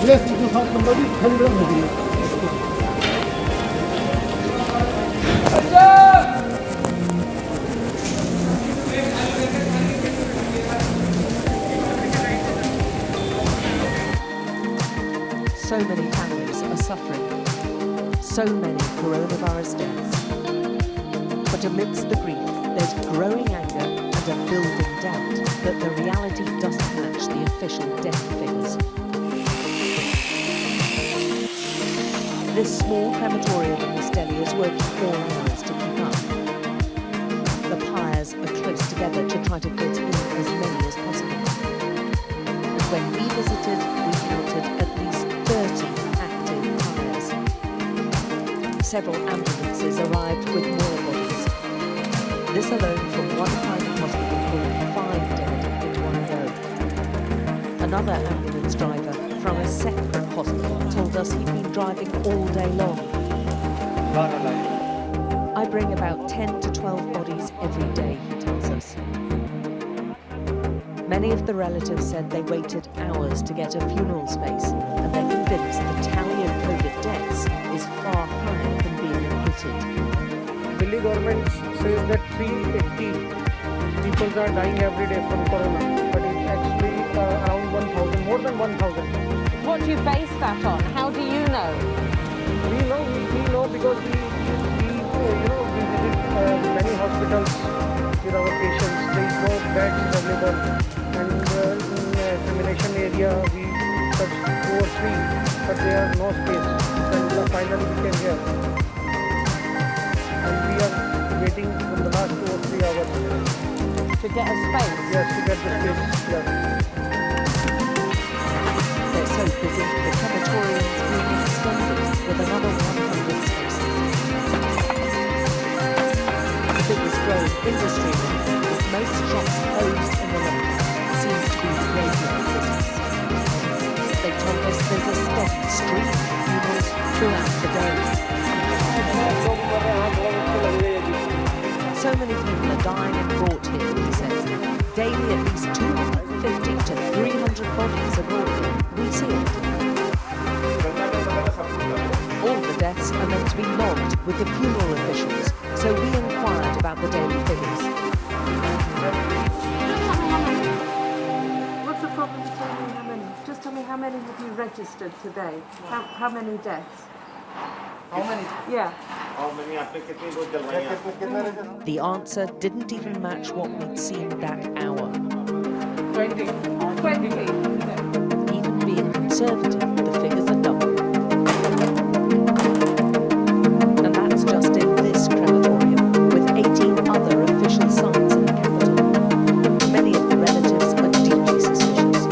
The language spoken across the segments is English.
Yes, you can find somebody, 10 grams of it. So many families are suffering. So many coronavirus deaths. But amidst the grief, there's growing anger and a building doubt that the reality doesn't match the official death figures. This small crematorium in East Delhi is working 4 hours to keep up. The pyres are close together to try to fit in as many as possible. And when we visited, we counted at least 30 active pyres. Several ambulances arrived with more bodies. This alone from one private hospital brought 5 dead in one go. Another ambulance driver from a separate hospital told us he'd been driving all day long. I bring about 10 to 12 bodies every day, he tells us. Many of the relatives said they waited hours to get a funeral space, and they're convinced the tally of COVID deaths is far higher than being admitted. Delhi government says that 380 people are dying every day from corona, but it's actually around 1,000, more than 1,000. What do you base that on? How do you know? We know because we visit many hospitals with our patients. There is no beds available, and in cremation area we touched 2 or 3, but there are no space. And finally we came here, and we are waiting from the last 2 or 3 hours To get a space? Yes, to get the space. Yeah. They're so busy, the crematorium's being extended with another 100 spaces. The biggest growing industry, with most shops closed in the night, seems to be graveyard business. They told us there's a steady stream of funerals throughout the day. So many people are dying and brought here, he says. Daily at least 250 to 300 bodies are brought here. We see it. All the deaths are meant to be logged with the funeral officials, so we inquired about the daily figures. What's the problem with telling me how many? Just tell me how many have you registered today? How many deaths? How many? Yeah. How many? The answer didn't even match what we'd seen that hour. 20. Even being conservative, the figures are double. And that's just in this crematorium, with 18 other official sites in the capital. Many of the relatives are deeply suspicious.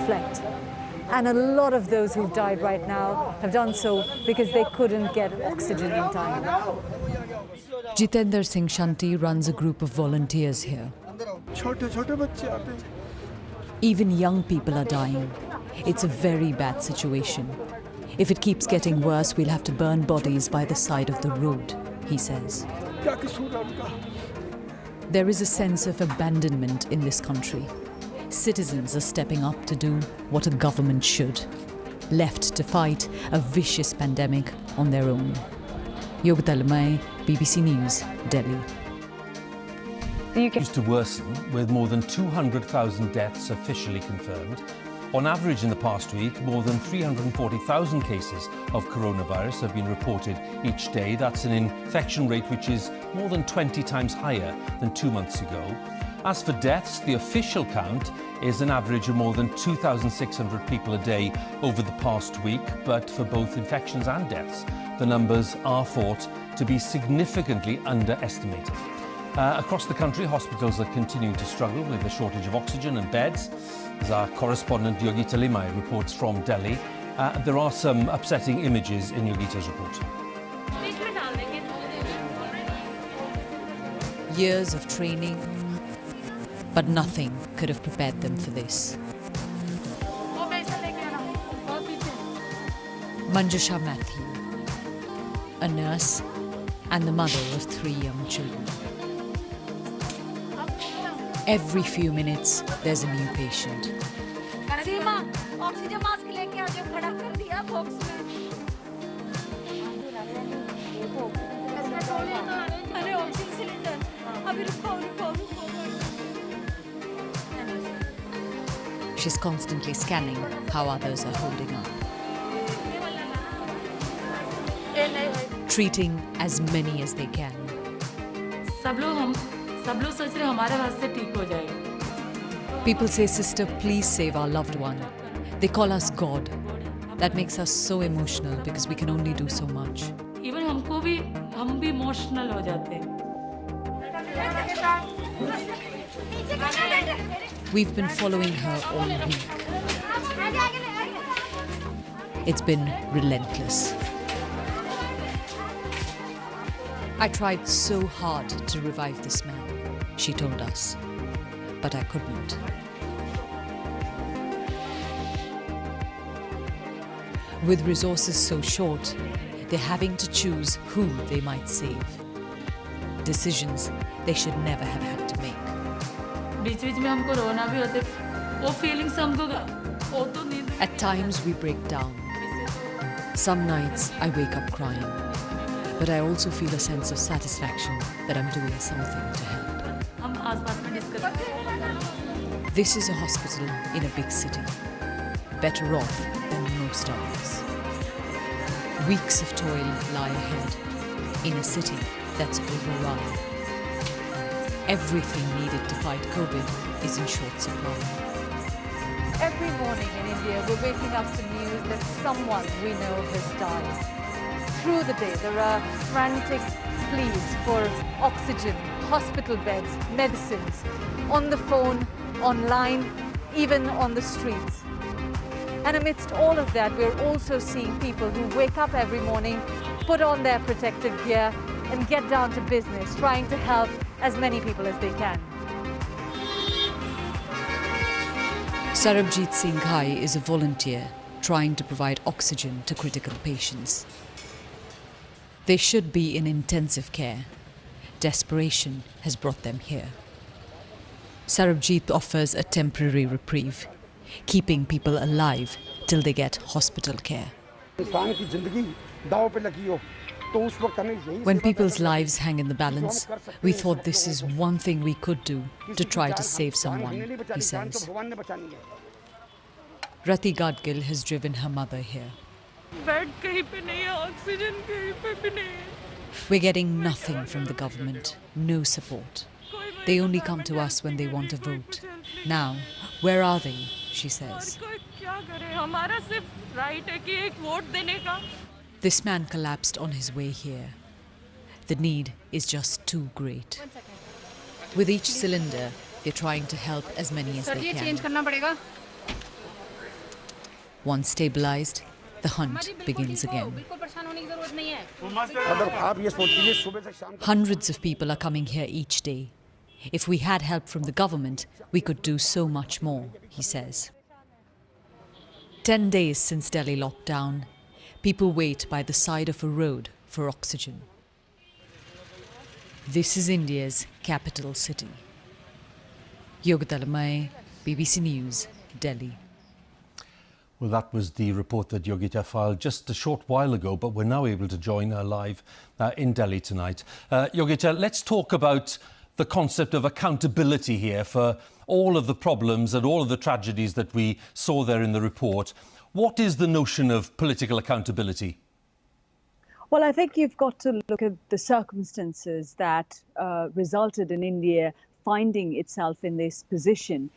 reflect. And a lot of those who've died right now have done so because they couldn't get oxygen in time. Jitender Singh Shanti runs a group of volunteers here. Even young people are dying. It's a very bad situation. If it keeps getting worse, we'll have to burn bodies by the side of the road, he says. There is a sense of abandonment in this country. Citizens are stepping up to do what a government should, left to fight a vicious pandemic on their own. Yogita Lamai, BBC News, Delhi. Used to worsen, with more than 200,000 deaths officially confirmed. On average in the past week, more than 340,000 cases of coronavirus have been reported each day. That's an infection rate which is more than 20 times higher than 2 months ago. As for deaths, the official count is an average of more than 2,600 people a day over the past week. But for both infections and deaths, the numbers are thought to be significantly underestimated. Across the country, hospitals are continuing to struggle with a shortage of oxygen and beds. As our correspondent Yogita Limai reports from Delhi, there are some upsetting images in Yogita's report. Years of training, but nothing could have prepared them for this. Manjusha Matthew, a nurse and the mother of 3 young children. Every few minutes, there's a new patient. She's constantly scanning how others are holding up. Treating as many as they can. People say, "Sister, please save our loved one." They call us God. That makes us so emotional because we can only do so much. Even हम भी emotional हो जाते हैं. We've been following her all week. It's been relentless. I tried so hard to revive this man, she told us, but I couldn't. With resources so short, they're having to choose who they might save. Decisions they should never have had to make. At times we break down. Some nights I wake up crying. But I also feel a sense of satisfaction that I'm doing something to help. This is a hospital in a big city, better off than most others. Weeks of toil lie ahead in a city that's overrun. Everything needed to fight COVID is in short supply. Every morning in India, we're waking up to news that someone we know has died. Through the day, there are frantic pleas for oxygen, hospital beds, medicines, on the phone, online, even on the streets. And amidst all of that, we're also seeing people who wake up every morning, put on their protective gear, and get down to business, trying to help as many people as they can. Sarabjit Singh is a volunteer trying to provide oxygen to critical patients. They should be in intensive care. Desperation has brought them here. Sarabjit offers a temporary reprieve, keeping people alive till they get hospital care. When people's lives hang in the balance, we thought this is one thing we could do to try to save someone, he says. Rati Gadgil has driven her mother here. We're getting nothing from the government, no support. They only come to us when they want a vote. Now, where are they, she says. This man collapsed on his way here. The need is just too great. With each cylinder, they're trying to help as many as they can. Once stabilised, the hunt begins again. Hundreds of people are coming here each day. If we had help from the government, we could do so much more, he says. 10 days since Delhi lockdown, people wait by the side of a road for oxygen. This is India's capital city. Yogita Lamai, BBC News, Delhi. Well, that was the report that Yogita filed just a short while ago, but we're now able to join her live in Delhi tonight. Yogita, let's talk about the concept of accountability here for all of the problems and all of the tragedies that we saw there in the report. What is the notion of political accountability? Well, I think you've got to look at the circumstances that resulted in India finding itself in this position.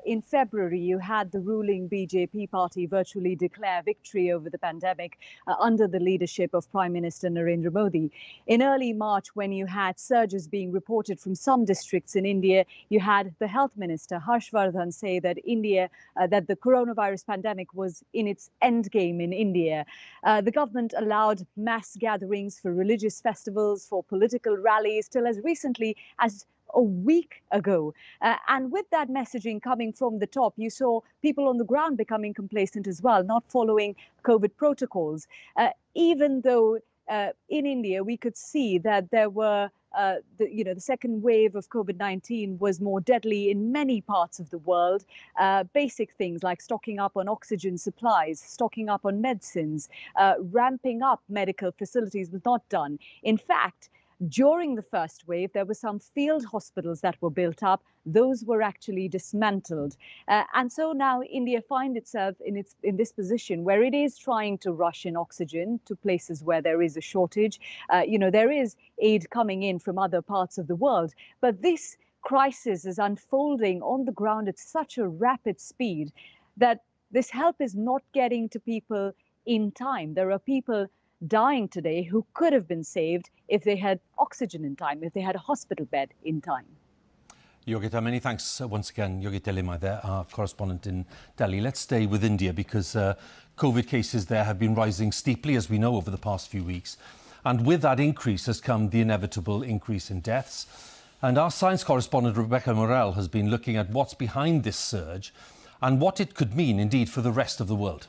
In February, you had the ruling BJP party virtually declare victory over the pandemic under the leadership of Prime Minister Narendra Modi. In early March, when you had surges being reported from some districts in India, you had the Health Minister Harshvardhan say that that the coronavirus pandemic was in its end game in India. The government allowed mass gatherings for religious festivals, for political rallies, till as recently as a week ago. And with that messaging coming from the top, you saw people on the ground becoming complacent as well, not following COVID protocols. Even though in India, we could see that there were the second wave of COVID-19 was more deadly in many parts of the world. Basic things like stocking up on oxygen supplies, stocking up on medicines, ramping up medical facilities was not done. In fact, during the first wave, there were some field hospitals that were built up. Those were actually dismantled. And so now India finds itself in this position where it is trying to rush in oxygen to places where there is a shortage. There is aid coming in from other parts of the world. But this crisis is unfolding on the ground at such a rapid speed that this help is not getting to people in time. There are people dying today who could have been saved if they had oxygen in time, if they had a hospital bed in time. Yogita, many thanks once again. Yogita Limai there, our correspondent in Delhi. Let's stay with India because COVID cases there have been rising steeply, as we know, over the past few weeks. And with that increase has come the inevitable increase in deaths. And our science correspondent, Rebecca Morel, has been looking at what's behind this surge and what it could mean, indeed, for the rest of the world.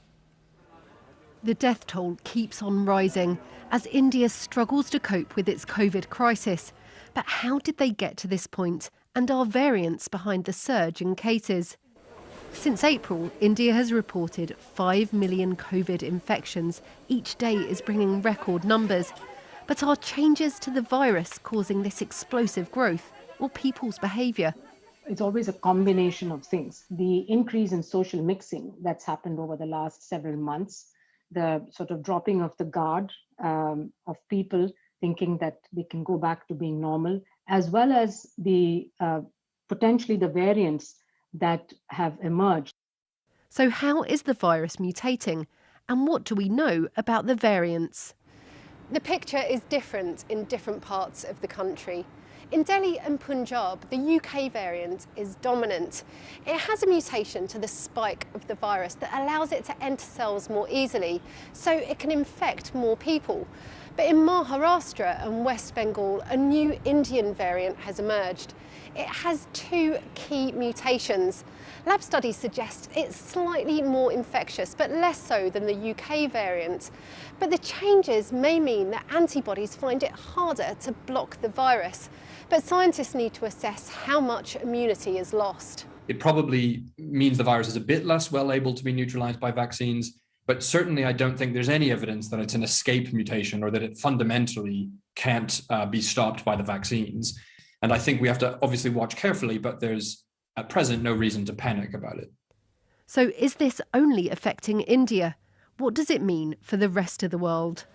The death toll keeps on rising as India struggles to cope with its COVID crisis. But how did they get to this point? And are variants behind the surge in cases? Since April, India has reported 5 million COVID infections. Each day is bringing record numbers. But are changes to the virus causing this explosive growth, or people's behaviour? It's always a combination of things. The increase in social mixing that's happened over the last several months, the sort of dropping of the guard of people thinking that they can go back to being normal, as well as the potentially the variants that have emerged. So how is the virus mutating? And what do we know about the variants? The picture is different in different parts of the country. In Delhi and Punjab, the UK variant is dominant. It has a mutation to the spike of the virus that allows it to enter cells more easily, so it can infect more people. But in Maharashtra and West Bengal, a new Indian variant has emerged. It has 2 key mutations. Lab studies suggest it's slightly more infectious, but less so than the UK variant. But the changes may mean that antibodies find it harder to block the virus. But scientists need to assess how much immunity is lost. It probably means the virus is a bit less well able to be neutralized by vaccines, but certainly I don't think there's any evidence that it's an escape mutation or that it fundamentally can't be stopped by the vaccines. And I think we have to obviously watch carefully, but there's at present no reason to panic about it. So is this only affecting India? What does it mean for the rest of the world?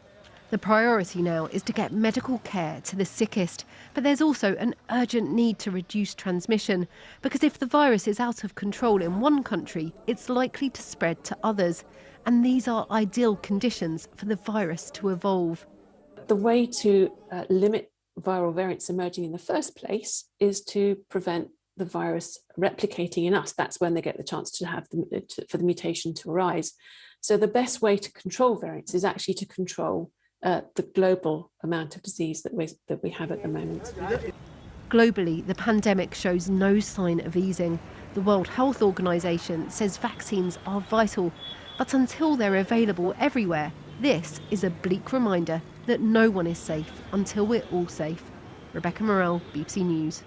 The priority now is to get medical care to the sickest, but there's also an urgent need to reduce transmission, because if the virus is out of control in one country, it's likely to spread to others, and these are ideal conditions for the virus to evolve. The way to limit viral variants emerging in the first place is to prevent the virus replicating in us, that's when they get the chance to have for the mutation to arise. So the best way to control variants is actually to control the global amount of disease that we have at the moment. Globally, the pandemic shows no sign of easing. The World Health Organization says vaccines are vital, but until they're available everywhere, this is a bleak reminder that no one is safe until we're all safe. Rebecca Morell, BBC News.